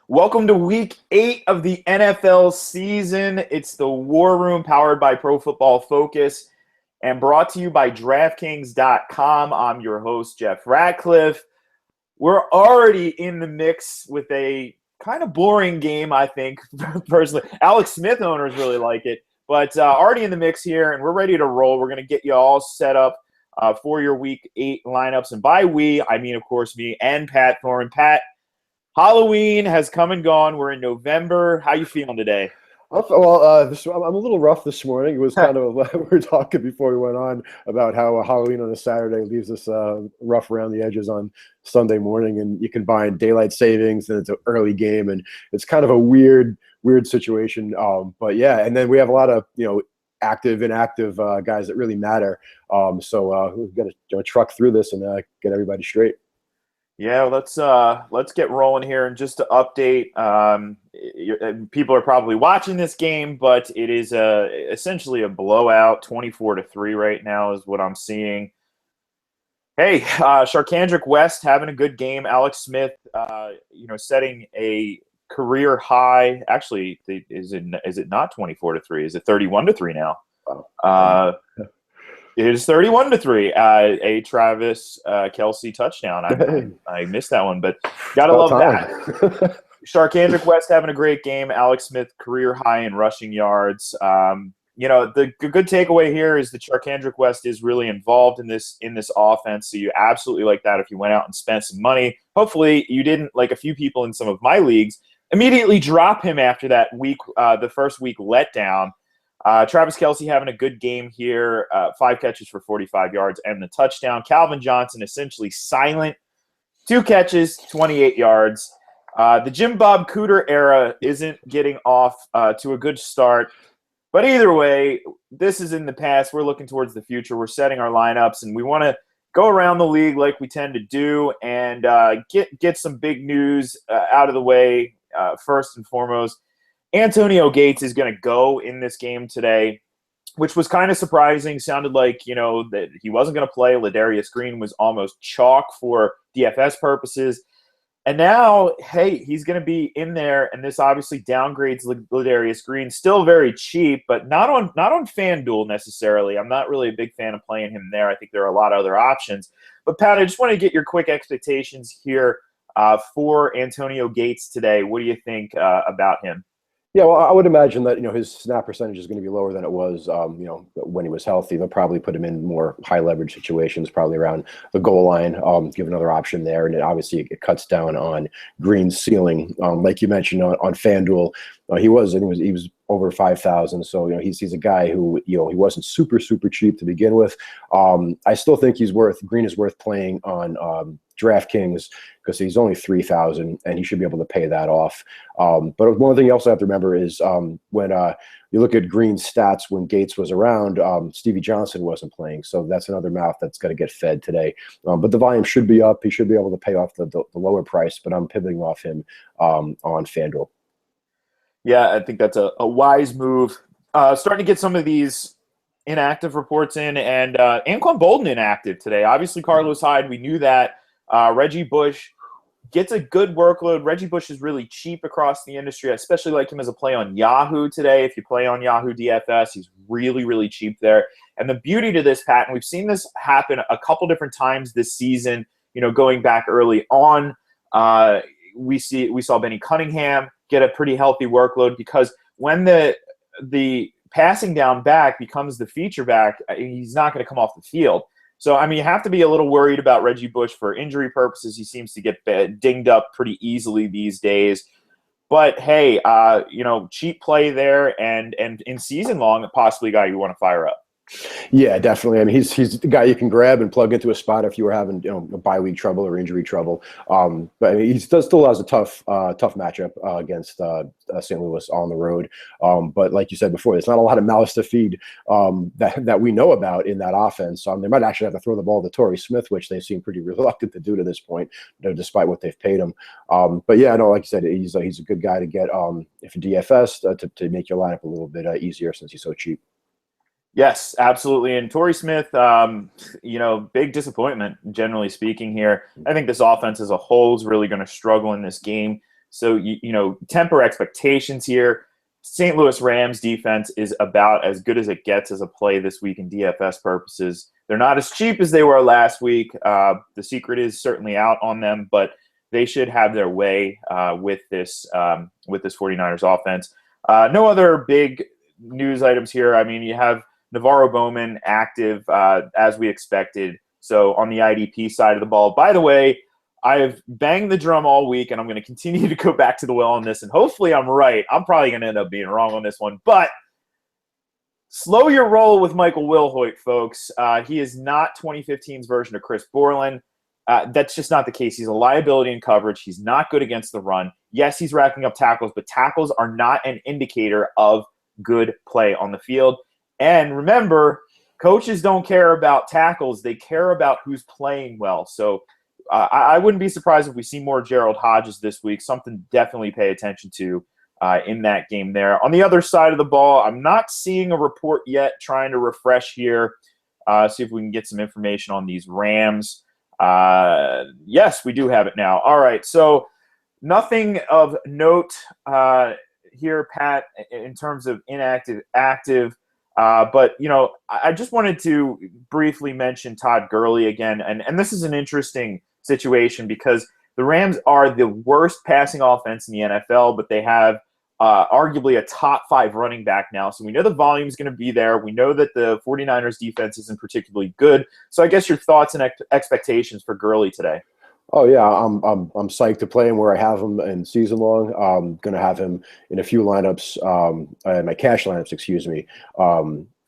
Welcome to week 8 of the NFL season. It's the War Room powered by Pro Football Focus and brought to you by DraftKings.com. I'm your host, Jeff Ratcliffe. We're already in the mix with a kind of boring game, I think, personally. Alex Smith owners really like it, but already in the mix here, and we're ready to roll. We're going to get you all set up for your week 8 lineups. And by we, I mean, of course, me and Pat Thorne. Pat, Halloween has come and gone. We're in November. How you feeling today? I'm a little rough this morning. It was kind of we were talking before we went on about how Halloween on a Saturday leaves us rough around the edges on Sunday morning, and you combine daylight savings and it's an early game, and it's kind of a weird situation. But yeah, and then we have a lot of active, inactive guys that really matter. So we've got to truck through this and get everybody straight. Yeah, let's get rolling here. And just to update, people are probably watching this game, but it is essentially a blowout, 24-3 right now is what I'm seeing. Hey, Sharkandrick West having a good game. Alex Smith, setting a career high. Actually, is it not 24-3? Is it 31-3 now? It is 31-3. A Travis Kelce touchdown. I missed that one, but gotta love that. Sharkandrick West having a great game. Alex Smith career high in rushing yards. The good takeaway here is that Sharkandrick West is really involved in this offense. So you absolutely like that if you went out and spent some money. Hopefully you didn't, like a few people in some of my leagues, immediately drop him after that week, the first week letdown. Travis Kelce having a good game here, 5 catches for 45 yards and the touchdown. Calvin Johnson essentially silent, 2 catches, 28 yards. The Jim Bob Cooter era isn't getting off to a good start. But either way, this is in the past. We're looking towards the future. We're setting our lineups, and we want to go around the league like we tend to do and get some big news out of the way first and foremost. Antonio Gates is going to go in this game today, which was kind of surprising. Sounded like, that he wasn't going to play. Ladarius Green was almost chalk for DFS purposes. And now, hey, he's going to be in there, and this obviously downgrades Ladarius Green. Still very cheap, but not on FanDuel necessarily. I'm not really a big fan of playing him there. I think there are a lot of other options. But, Pat, I just want to get your quick expectations here for Antonio Gates today. What do you think about him? Yeah, well, I would imagine that his snap percentage is going to be lower than it was when he was healthy. They'll probably put him in more high leverage situations, probably around the goal line, give another option there, and obviously it cuts down on Green's ceiling. Like you mentioned on FanDuel, he was over 5,000. So he's a guy who he wasn't super cheap to begin with. I still think Green is worth playing on DraftKings because he's only 3,000 and he should be able to pay that off. But one thing you also have to remember is when you look at Green's stats when Gates was around, Stevie Johnson wasn't playing. So that's another mouth that's got to get fed today. But the volume should be up. He should be able to pay off the lower price, but I'm pivoting off him on FanDuel. Yeah, I think that's a wise move. Starting to get some of these inactive reports in, and Anquan Boldin inactive today. Obviously, Carlos Hyde, we knew that. Reggie Bush gets a good workload. Reggie Bush is really cheap across the industry. I especially like him as a play on Yahoo today. If you play on Yahoo DFS, he's really cheap there. And the beauty to this, Pat, and we've seen this happen a couple different times this season, going back early on, we saw Benny Cunningham get a pretty healthy workload because when the passing down back becomes the feature back, he's not going to come off the field. So, you have to be a little worried about Reggie Bush for injury purposes. He seems to get dinged up pretty easily these days. But, hey, cheap play there and in season long, possibly a guy you want to fire up. Yeah, definitely. He's the guy you can grab and plug into a spot if you were having bye week trouble or injury trouble. But he still has a tough matchup against St. Louis on the road. But like you said before, there's not a lot of mouths to feed that we know about in that offense. They might actually have to throw the ball to Torrey Smith, which they seem pretty reluctant to do to this point, despite what they've paid him. But yeah, no, like you said, he's a good guy to get if DFS to make your lineup a little bit easier since he's so cheap. Yes, absolutely. And Torrey Smith, big disappointment, generally speaking here. I think this offense as a whole is really going to struggle in this game. So, temper expectations here. St. Louis Rams defense is about as good as it gets as a play this week in DFS purposes. They're not as cheap as they were last week. The secret is certainly out on them, but they should have their way with this 49ers offense. No other big news items here. I mean, you have Navarro Bowman active as we expected. So on the IDP side of the ball, by the way, I've banged the drum all week, and I'm going to continue to go back to the well on this, and hopefully I'm right. I'm probably going to end up being wrong on this one, but slow your roll with Michael Wilhoit, folks. He is not 2015's version of Chris Borland. That's just not the case. He's a liability in coverage. He's not good against the run. Yes, he's racking up tackles, but tackles are not an indicator of good play on the field. And remember, coaches don't care about tackles. They care about who's playing well. So I wouldn't be surprised if we see more Gerald Hodges this week. Something to definitely pay attention to in that game there. On the other side of the ball, I'm not seeing a report yet. Trying to refresh here, see if we can get some information on these Rams. Yes, we do have it now. All right, so nothing of note here, Pat, in terms of inactive, active. But, I just wanted to briefly mention Todd Gurley again. And this is an interesting situation because the Rams are the worst passing offense in the NFL, but they have arguably a top 5 running back now. So we know the volume is going to be there. We know that the 49ers defense isn't particularly good. So I guess your thoughts and expectations for Gurley today. Oh yeah, I'm psyched to play him where I have him in season long. I'm gonna have him in a few lineups, my cash lineups, excuse me.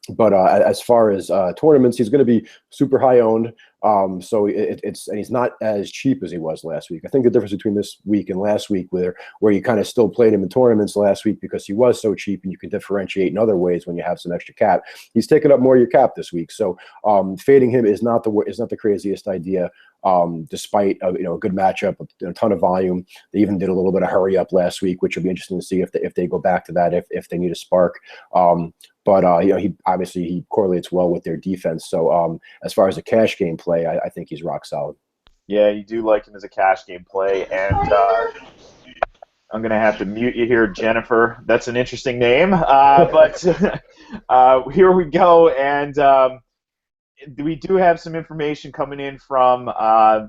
But as far as tournaments, he's going to be super high owned. So and he's not as cheap as he was last week. I think the difference between this week and last week, where you kind of still played him in tournaments last week because he was so cheap, and you can differentiate in other ways when you have some extra cap. He's taken up more of your cap this week, so fading him is not the craziest idea. Despite a good matchup, a ton of volume. They even did a little bit of hurry up last week, which will be interesting to see if they go back to that if they need a spark. But he correlates well with their defense. So as far as a cash game play, I think he's rock solid. Yeah, you do like him as a cash game play, and I'm going to have to mute you here, Jennifer. That's an interesting name, but here we go, and we do have some information coming in from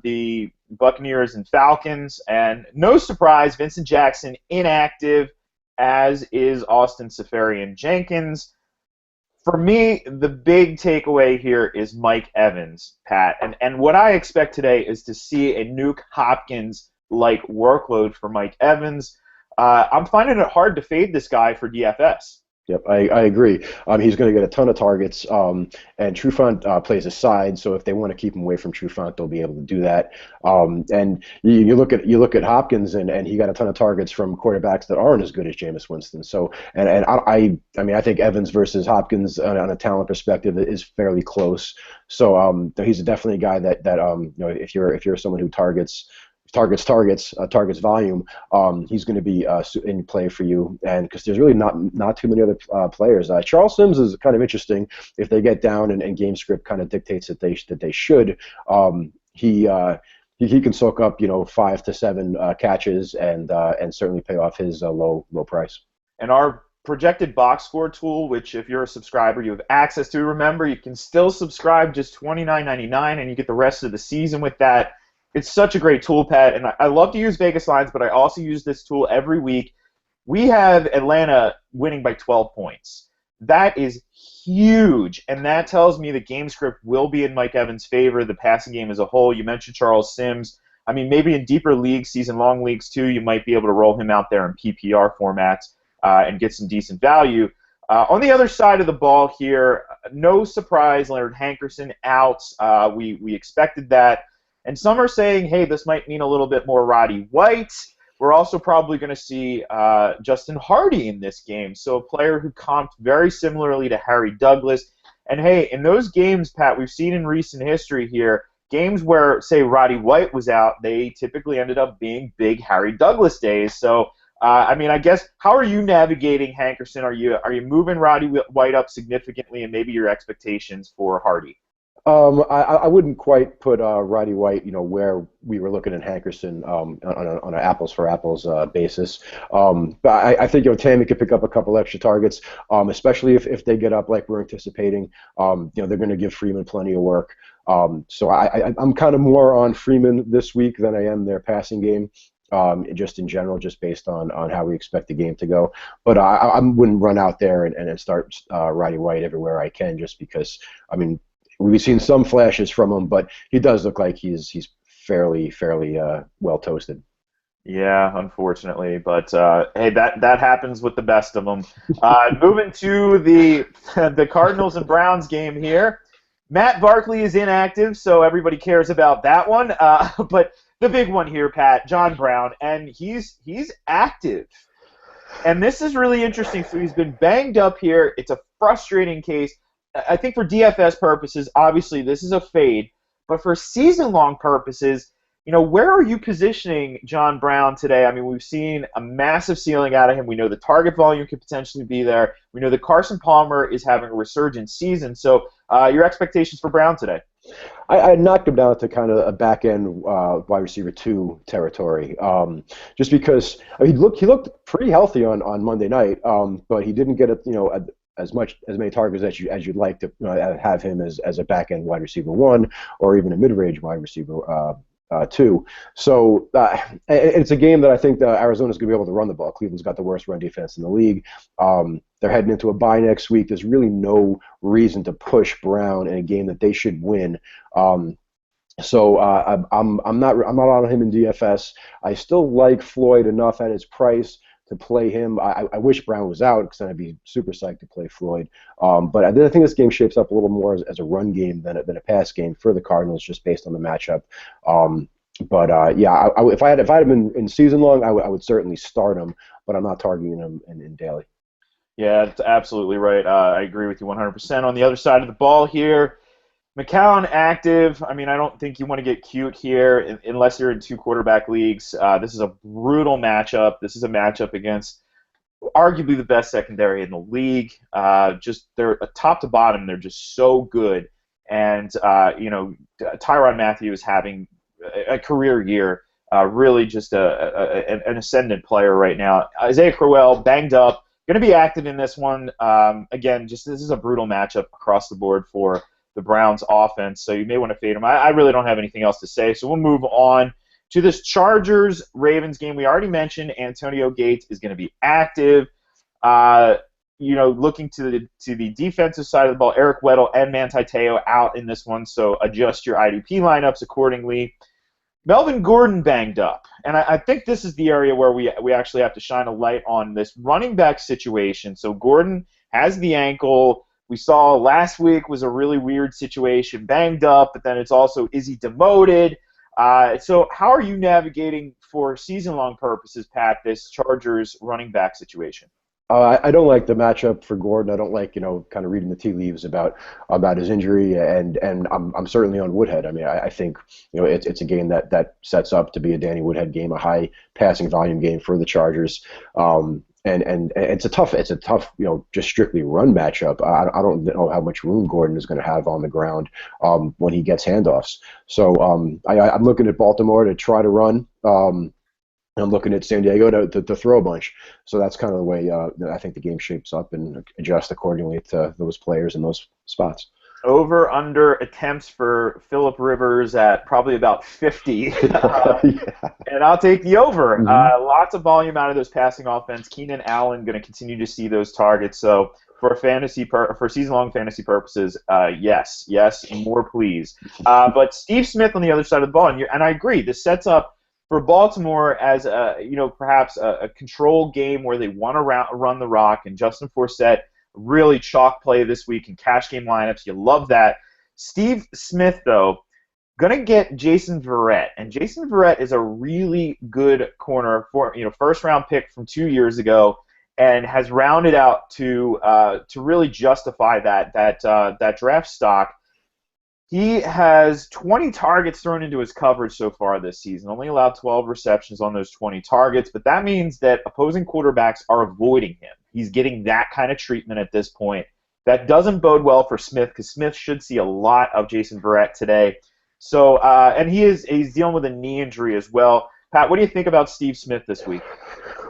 the Buccaneers and Falcons, and no surprise, Vincent Jackson inactive, as is Austin Seferian-Jenkins. For me, the big takeaway here is Mike Evans, Pat. And what I expect today is to see a Nuke Hopkins-like workload for Mike Evans. I'm finding it hard to fade this guy for DFS. Yep, I agree. He's going to get a ton of targets, and Trufant plays aside. So if they want to keep him away from Trufant, they'll be able to do that. And you look at Hopkins, and he got a ton of targets from quarterbacks that aren't as good as Jameis Winston. So I think Evans versus Hopkins on a talent perspective is fairly close. So he's definitely a guy that if you're someone who targets volume, he's going to be in play for you, and because there's really not too many other players. Charles Sims is kind of interesting if they get down and game script kind of dictates that they should. He can soak up 5 to 7 catches and certainly pay off his low price. And our projected box score tool, which if you're a subscriber you have access to, remember you can still subscribe just $29.99 and you get the rest of the season with that. It's such a great tool, Pat, and I love to use Vegas lines, but I also use this tool every week. We have Atlanta winning by 12 points. That is huge, and that tells me the game script will be in Mike Evans' favor, the passing game as a whole. You mentioned Charles Sims. I mean, maybe in deeper leagues, season-long leagues too, you might be able to roll him out there in PPR formats and get some decent value. On the other side of the ball here, no surprise, Leonard Hankerson out. We expected that. And some are saying, hey, this might mean a little bit more Roddy White. We're also probably going to see Justin Hardy in this game, so a player who comped very similarly to Harry Douglas. And, hey, in those games, Pat, we've seen in recent history here, games where, say, Roddy White was out, they typically ended up being big Harry Douglas days. So, I guess, how are you navigating Hankerson? Are you moving Roddy White up significantly, and maybe your expectations for Hardy? I wouldn't quite put Roddy White, where we were looking at Hankerson on an apples for apples basis. But I think Tammy could pick up a couple extra targets, especially if they get up like we're anticipating. They're going to give Freeman plenty of work. So I'm kind of more on Freeman this week than I am their passing game. Just in general, just based on how we expect the game to go. But I wouldn't run out there and start Roddy White everywhere I can, just because, I mean, we've seen some flashes from him, but he does look like he's fairly well toasted. Yeah, unfortunately, but hey, that happens with the best of them. Moving to the Cardinals and Browns game here. Matt Barkley is inactive, so everybody cares about that one. But the big one here, Pat, John Brown, and he's active. And this is really interesting. So he's been banged up here. It's a frustrating case. I think for DFS purposes, obviously this is a fade. But for season-long purposes, where are you positioning John Brown today? I mean, we've seen a massive ceiling out of him. We know the target volume could potentially be there. We know that Carson Palmer is having a resurgent season. So your expectations for Brown today? I knocked him down to kind of a back-end wide receiver 2 territory, just because he looked pretty healthy on Monday night, but he didn't get as many targets as you'd like to have him as a back-end wide receiver 1 or even a mid-range wide receiver 2. So it's a game that I think Arizona's going to be able to run the ball. Cleveland's got the worst run defense in the league. They're heading into a bye next week. There's really no reason to push Brown in a game that they should win. So I'm not on him in DFS. I still like Floyd enough at his price to play him. I wish Brown was out, because then I'd be super psyched to play Floyd. But I think this game shapes up a little more as a run game than a pass game for the Cardinals, just based on the matchup. If I had been in season long, I would certainly start him, but I'm not targeting him in daily. Yeah, that's absolutely right. I agree with you 100%. On the other side of the ball here, McCown active. I mean, I don't think you want to get cute here unless you're in 2 quarterback leagues. This is a brutal matchup. This is a matchup against arguably the best secondary in the league. They're top to bottom. They're just so good. And, Tyrann Mathieu is having a career year. Really just an ascendant player right now. Isaiah Crowell, banged up. Going to be active in this one. Again, this is a brutal matchup across the board for the Browns offense, so you may want to fade him. I really don't have anything else to say, so we'll move on to this Chargers-Ravens game. We already mentioned Antonio Gates is going to be active. Looking to the defensive side of the ball, Eric Weddle and Manti Te'o out in this one, so adjust your IDP lineups accordingly. Melvin Gordon banged up, and I think this is the area where we actually have to shine a light on this running back situation. So Gordon has the ankle. We saw last week was a really weird situation, banged up, but then it's also, is he demoted? So how are you navigating for season-long purposes, Pat, this Chargers running back situation? I don't like the matchup for Gordon. I don't like, kind of reading the tea leaves about his injury, and I'm certainly on Woodhead. I mean, I think it's a game that sets up to be a Danny Woodhead game, a high passing volume game for the Chargers. And it's a tough, just strictly run matchup. I don't know how much room Gordon is going to have on the ground when he gets handoffs. So I'm looking at Baltimore to try to run. I'm looking at San Diego to throw a bunch. So that's kind of the way I think the game shapes up, and adjust accordingly to those players in those spots. Over under attempts for Phillip Rivers at probably about 50. Yeah. And I'll take the over. Mm-hmm. Lots of volume out of this passing offense. Keenan Allen going to continue to see those targets. So for season-long fantasy purposes, yes, more please. But Steve Smith on the other side of the ball, and I agree. This sets up for Baltimore as perhaps a control game where they want to run the rock, and Justin Forsett really chalk play this week in cash game lineups. You love that. Steve Smith, though, going to get Jason Verrett, and Jason Verrett is a really good corner for first-round pick from 2 years ago, and has rounded out to really justify that draft stock. He has 20 targets thrown into his coverage so far this season, only allowed 12 receptions on those 20 targets, but that means that opposing quarterbacks are avoiding him. He's getting that kind of treatment at this point. That doesn't bode well for Smith because Smith should see a lot of Jason Verrett today. So, and he's dealing with a knee injury as well. Pat, what do you think about Steve Smith this week?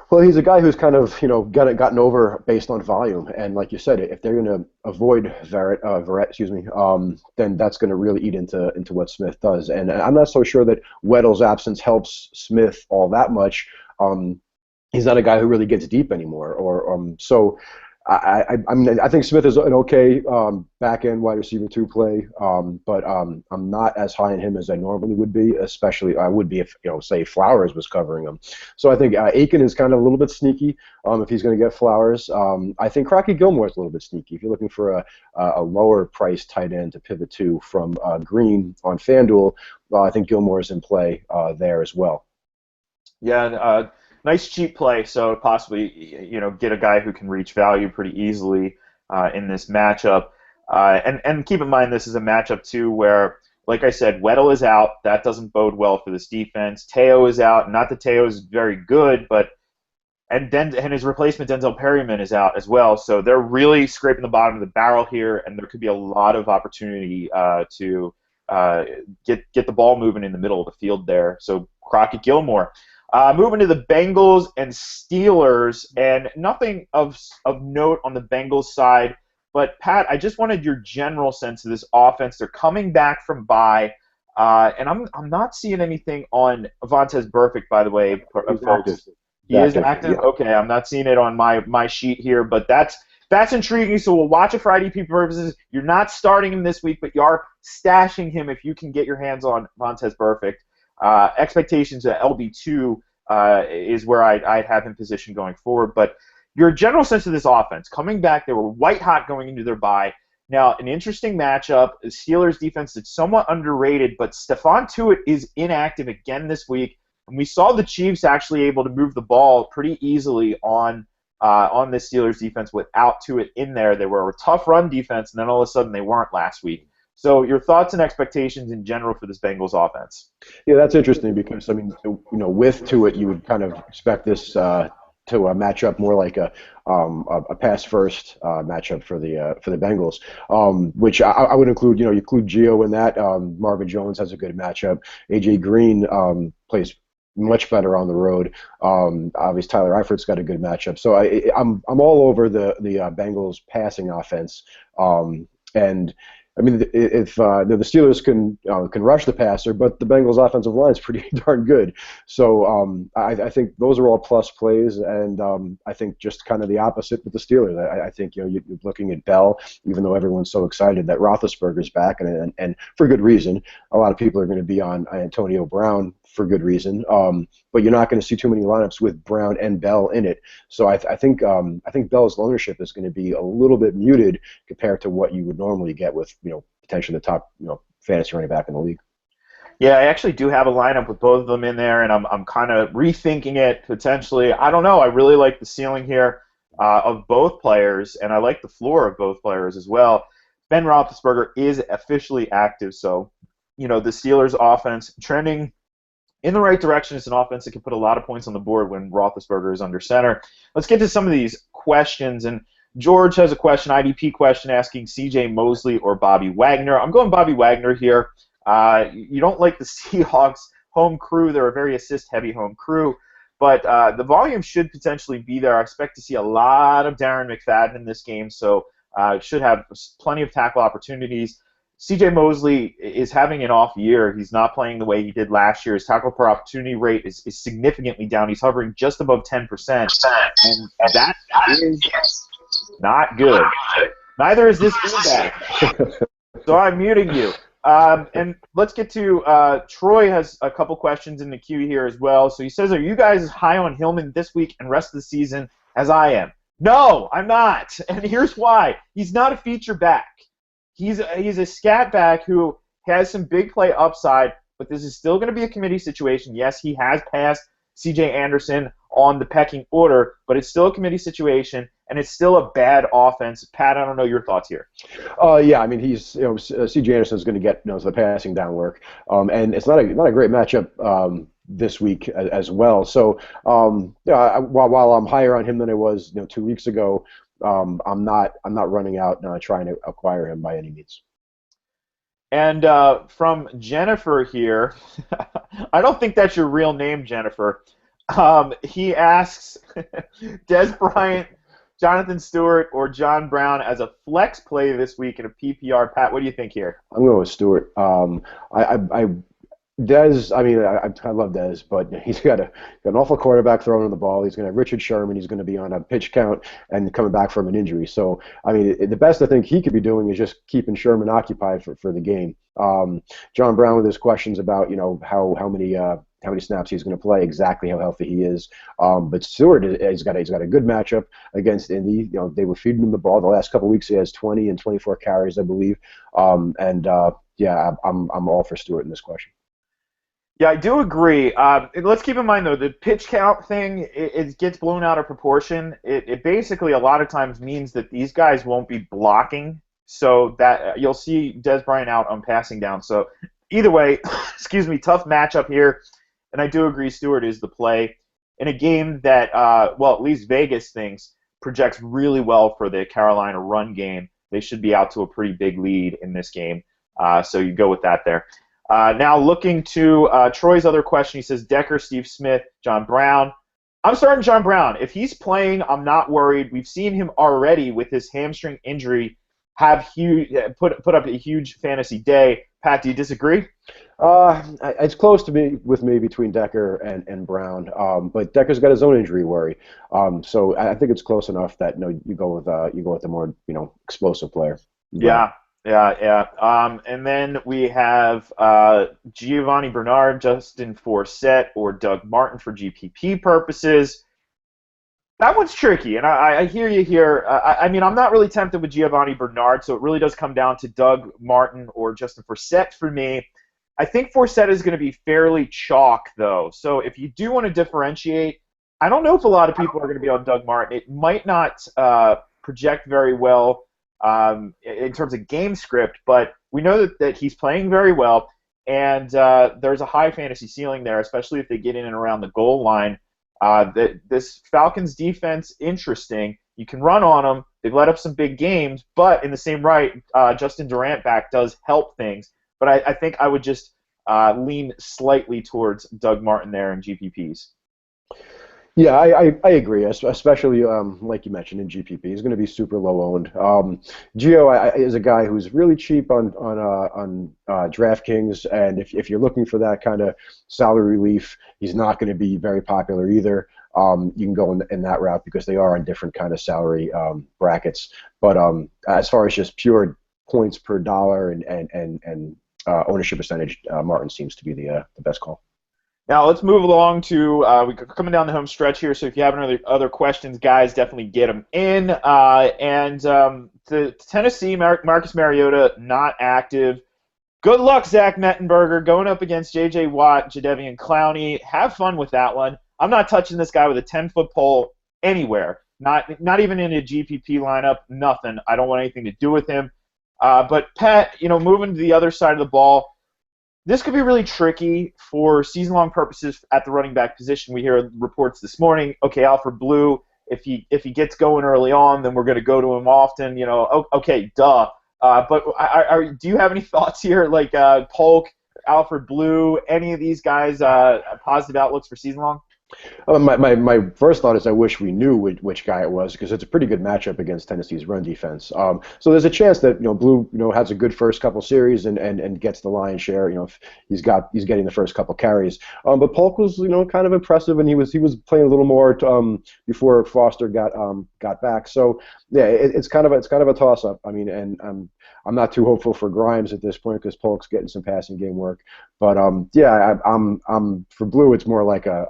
Well, he's a guy who's kind of, gotten over based on volume, and like you said, if they're going to avoid Verrett, then that's going to really eat into what Smith does. And I'm not so sure that Weddle's absence helps Smith all that much. He's not a guy who really gets deep anymore, so. I think Smith is an okay back-end wide receiver 2 play, but I'm not as high on him as I normally would be, especially I would be if, say Flowers was covering him. So I think Aiken is kind of a little bit sneaky if he's going to get Flowers. I think Crocky Gilmore is a little bit sneaky. If you're looking for a lower-priced tight end to pivot to from Green on FanDuel, I think Gilmore is in play there as well. Yeah, nice cheap play, so possibly get a guy who can reach value pretty easily in this matchup. And keep in mind this is a matchup too where, like I said, Weddle is out. That doesn't bode well for this defense. Teo is out. Not that Teo is very good, but and his replacement Denzel Perryman is out as well. So they're really scraping the bottom of the barrel here, and there could be a lot of opportunity to get the ball moving in the middle of the field there. So Crockett Gilmore. Moving to the Bengals and Steelers, and nothing of note on the Bengals side. But, Pat, I just wanted your general sense of this offense. They're coming back from bye, and I'm not seeing anything on Vontaze Burfict, by the way, folks. He is active? Yeah. Okay, I'm not seeing it on my sheet here, but that's intriguing. So we'll watch it for IDP purposes. You're not starting him this week, but you are stashing him if you can get your hands on Vontaze Burfict. Expectations at LB2 is where I'd have him positioned going forward. But your general sense of this offense, coming back, they were white hot going into their bye. Now, an interesting matchup. The Steelers defense is somewhat underrated, but Stephon Tuitt is inactive again this week. And we saw the Chiefs actually able to move the ball pretty easily on the Steelers defense without Tuitt in there. They were a tough run defense, and then all of a sudden they weren't last week. So your thoughts and expectations in general for this Bengals offense? Yeah, that's interesting because, with Tuitt, you would kind of expect this to match up more like a pass-first matchup for the Bengals, which I would include. You include Gio in that. Marvin Jones has a good matchup. AJ Green plays much better on the road. Obviously, Tyler Eifert's got a good matchup. So I'm all over the Bengals passing offense, and if the Steelers can rush the passer, but the Bengals' offensive line is pretty darn good. So I think those are all plus plays, and I think just kind of the opposite with the Steelers. I think you're looking at Bell, even though everyone's so excited that Roethlisberger's back, and for good reason. A lot of people are going to be on Antonio Brown for good reason, but you're not going to see too many lineups with Brown and Bell in it. So I think Bell's ownership is going to be a little bit muted compared to what you would normally get with potentially the top fantasy running back in the league. Yeah, I actually do have a lineup with both of them in there, and I'm kind of rethinking it potentially. I don't know. I really like the ceiling here of both players, and I like the floor of both players as well. Ben Roethlisberger is officially active, so the Steelers' offense trending in the right direction. It's an offense that can put a lot of points on the board when Roethlisberger is under center. Let's get to some of these questions. And George has a question, IDP question, asking C.J. Mosley or Bobby Wagner. I'm going Bobby Wagner here. You don't like the Seahawks home crew. They're a very assist-heavy home crew. But the volume should potentially be there. I expect to see a lot of Darren McFadden in this game, so should have plenty of tackle opportunities. C.J. Mosley is having an off year. He's not playing the way he did last year. His tackle per opportunity rate is significantly down. He's hovering just above 10%, and that is not good. Neither is this feedback. So I'm muting you. And let's get to Troy has a couple questions in the queue here as well. So he says, are you guys as high on Hillman this week and rest of the season as I am? No, I'm not. And here's why. He's not a feature back. He's a scat back who has some big play upside, but this is still going to be a committee situation. Yes, he has passed C.J. Anderson on the pecking order, but it's still a committee situation, and it's still a bad offense. Pat, I don't know your thoughts here. Yeah, he's C.J. Anderson is going to get the passing down work, and it's not a great matchup this week as well. So while I'm higher on him than I was 2 weeks ago, I'm not running out trying to acquire him by any means. And from Jennifer here, I don't think that's your real name, Jennifer. He asks Des Bryant, Jonathan Stewart, or John Brown as a flex play this week in a PPR. Pat, what do you think here? I'm going with Stewart. I Dez, I mean, I love Dez, but he's got an awful quarterback throwing him the ball. He's going to have Richard Sherman. He's going to be on a pitch count and coming back from an injury. So, I mean, the best I think he could be doing is just keeping Sherman occupied for the game. John Brown with his questions about how many snaps he's going to play, exactly how healthy he is. But Stewart, he's got a good matchup against Indy. They were feeding him the ball the last couple of weeks. He has 20 and 24 carries, I believe. Yeah, I'm all for Stewart in this question. Yeah, I do agree. Let's keep in mind, though, the pitch count thing, it gets blown out of proportion. It basically a lot of times means that these guys won't be blocking, so that you'll see Des Bryant out on passing down. So either way, excuse me, tough matchup here, and I do agree Stewart is the play in a game that, well, at least Vegas thinks projects really well for the Carolina run game. They should be out to a pretty big lead in this game, so you go with that there. Now looking to Troy's other question, he says Decker, Steve Smith, John Brown. I'm starting John Brown. If he's playing, I'm not worried. We've seen him already with his hamstring injury have put up a huge fantasy day. Pat, do you disagree? It's close to me between Decker and Brown, but Decker's got his own injury worry. So I think it's close enough that you go with the more explosive player. Yeah. And then we have Giovanni Bernard, Justin Forsett, or Doug Martin for GPP purposes. That one's tricky, and I hear you here. I mean, I'm not really tempted with Giovanni Bernard, so it really does come down to Doug Martin or Justin Forsett for me. I think Forsett is going to be fairly chalk, though. So if you do want to differentiate, I don't know if a lot of people are going to be on Doug Martin. It might not project very well in terms of game script, but we know that he's playing very well, and there's a high fantasy ceiling there, especially if they get in and around the goal line. This Falcons defense, interesting. You can run on them. They've let up some big games, but in the same right, Justin Durant back does help things. But I think I would just lean slightly towards Doug Martin there in GPPs. Yeah, I agree, especially like you mentioned in GPP. He's going to be super low owned. Gio is a guy who's really cheap on DraftKings, and if you're looking for that kind of salary relief, he's not going to be very popular either. You can go in that route because they are on different kind of salary brackets. But as far as just pure points per dollar and ownership percentage, Martin seems to be the best call. Now let's move along to we're coming down the home stretch here. So if you have any other questions, guys, definitely get them in. The Tennessee, Marcus Mariota not active. Good luck, Zach Mettenberger, going up against J.J. Watt, Jadeveon Clowney. Have fun with that one. I'm not touching this guy with a 10-foot pole anywhere. Not even in a GPP lineup. Nothing. I don't want anything to do with him. But Pat, moving to the other side of the ball. This could be really tricky for season-long purposes at the running back position. We hear reports this morning. Okay, Alfred Blue, if he gets going early on, then we're going to go to him often. Okay, duh. But do you have any thoughts here, like Polk, Alfred Blue, any of these guys, positive outlooks for season-long? My first thought is I wish we knew which guy it was because it's a pretty good matchup against Tennessee's run defense. So there's a chance that Blue has a good first couple series and gets the lion's share. If he's getting the first couple carries. But Polk was kind of impressive and he was playing a little more before Foster got back. So yeah, it's kind of a toss up. I mean, and I'm not too hopeful for Grimes at this point because Polk's getting some passing game work. But yeah, I'm for Blue. It's more like a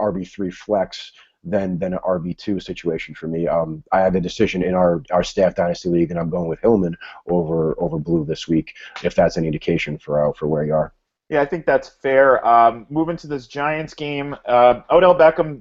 RB3 flex than an RB2 situation for me. I had the decision in our staff dynasty league, and I'm going with Hillman over Blue this week. If that's any indication for where you are. Yeah, I think that's fair. Moving to this Giants game, Odell Beckham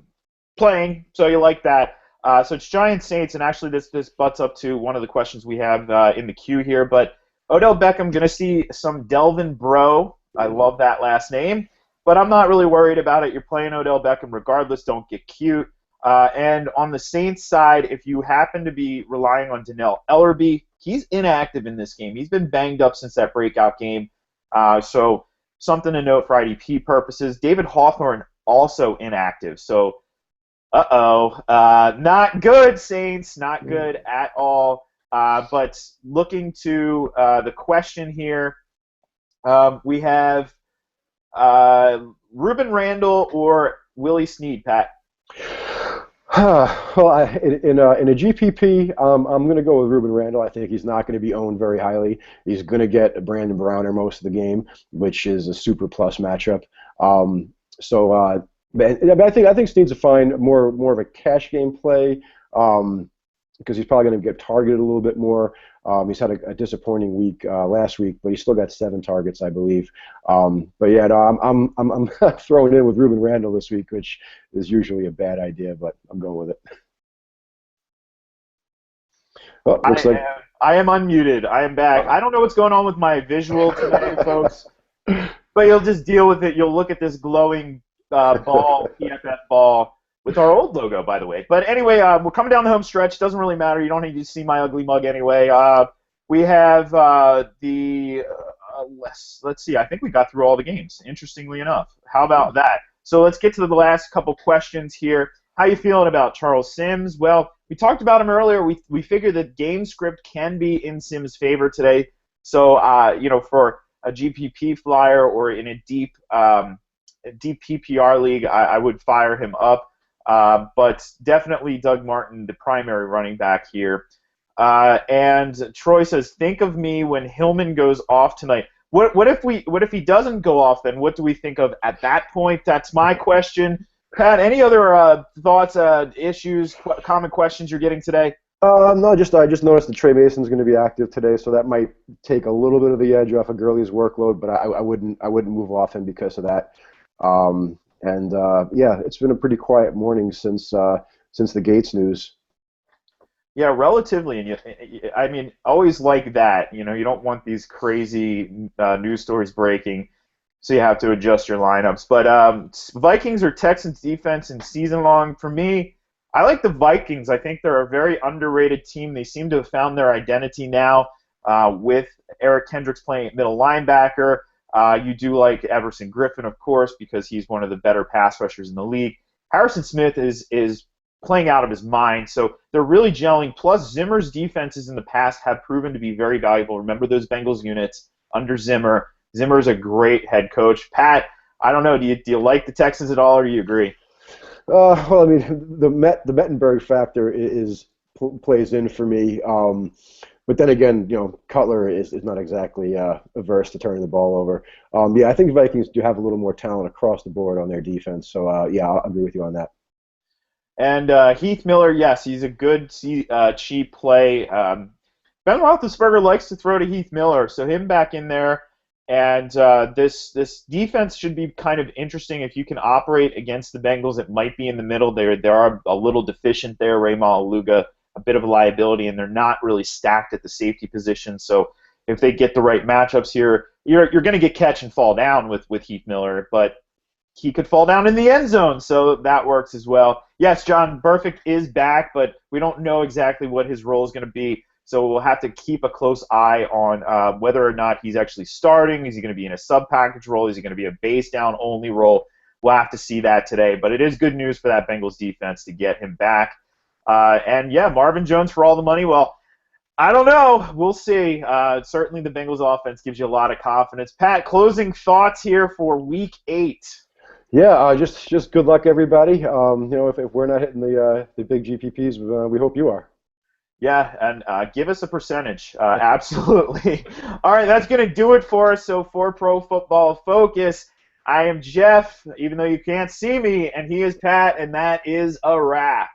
playing, so you like that. So it's Giants Saints, and actually this butts up to one of the questions we have in the queue here. But Odell Beckham going to see some Delvin Breaux. I love that last name, but I'm not really worried about it. You're playing Odell Beckham regardless. Don't get cute. And on the Saints side, if you happen to be relying on Dannell Ellerbe, he's inactive in this game. He's been banged up since that breakout game. So something to note for IDP purposes. David Hawthorne also inactive. So, not good, Saints. Not good at all. But looking to the question here, we have Ruben Randall or Willie Snead, Pat. Well, in a GPP, I'm going to go with Ruben Randall. I think he's not going to be owned very highly. He's going to get Brandon Browner most of the game, which is a super plus matchup. But I think Snead's a fine, more of a cash game play. Because he's probably going to get targeted a little bit more. He's had a disappointing week last week, but he still got 7 targets, I believe. But yeah, no, I'm throwing in with Ruben Randall this week, which is usually a bad idea, but I'm going with it. Oh, I am unmuted. I am back. I don't know what's going on with my visual tonight, folks, but you'll just deal with it. You'll look at this glowing ball, PFF ball, with our old logo, by the way. But anyway, we're coming down the home stretch. Doesn't really matter. You don't need to see my ugly mug anyway. We have let's see. I think we got through all the games, interestingly enough. How about that? So let's get to the last couple questions here. How you feeling about Charles Sims? Well, we talked about him earlier. We figured that game script can be in Sims' favor today. So, for a GPP flyer or in a deep PPR league, I would fire him up. But definitely Doug Martin, the primary running back here. And Troy says, think of me when Hillman goes off tonight. What if he doesn't go off, then what do we think of at that point? That's my question. Pat, any other thoughts, issues, common questions you're getting today? No, I just noticed that Trey Mason's going to be active today, so that might take a little bit of the edge off of Gurley's workload, but I wouldn't move off him because of that. Yeah, it's been a pretty quiet morning since the Gates news. Yeah, relatively, and I mean, always like that. You don't want these crazy news stories breaking, so you have to adjust your lineups. But Vikings or Texans defense in season long, for me, I like the Vikings. I think they're a very underrated team. They seem to have found their identity now with Eric Kendricks playing at middle linebacker. You do like Everson Griffin, of course, because he's one of the better pass rushers in the league. Harrison Smith is playing out of his mind, so they're really gelling. Plus, Zimmer's defenses in the past have proven to be very valuable. Remember those Bengals units under Zimmer. Zimmer's a great head coach. Pat, I don't know. Do you like the Texans at all, or do you agree? Well, I mean, the Mettenberg factor plays in for me. But then again, Cutler is not exactly averse to turning the ball over. I think Vikings do have a little more talent across the board on their defense. So, I'll agree with you on that. And Heath Miller, yes, he's a good cheap play. Ben Roethlisberger likes to throw to Heath Miller, so him back in there. And this defense should be kind of interesting if you can operate against the Bengals. It might be in the middle. They are a little deficient there. Raymal Aluga, a bit of a liability, and they're not really stacked at the safety position. So if they get the right matchups here, you're going to get catch and fall down with Heath Miller, but he could fall down in the end zone, so that works as well. Yes, John Burfict is back, but we don't know exactly what his role is going to be, so we'll have to keep a close eye on whether or not he's actually starting. Is he going to be in a sub-package role? Is he going to be a base-down-only role? We'll have to see that today, but it is good news for that Bengals defense to get him back. Marvin Jones for all the money. Well, I don't know. We'll see. Certainly the Bengals offense gives you a lot of confidence. Pat, closing thoughts here for Week 8. Yeah, just good luck, everybody. If we're not hitting the big GPPs, we hope you are. Yeah, and give us a percentage. Absolutely. All right, that's going to do it for us. So for Pro Football Focus, I am Jeff, even though you can't see me, and he is Pat, and that is a wrap.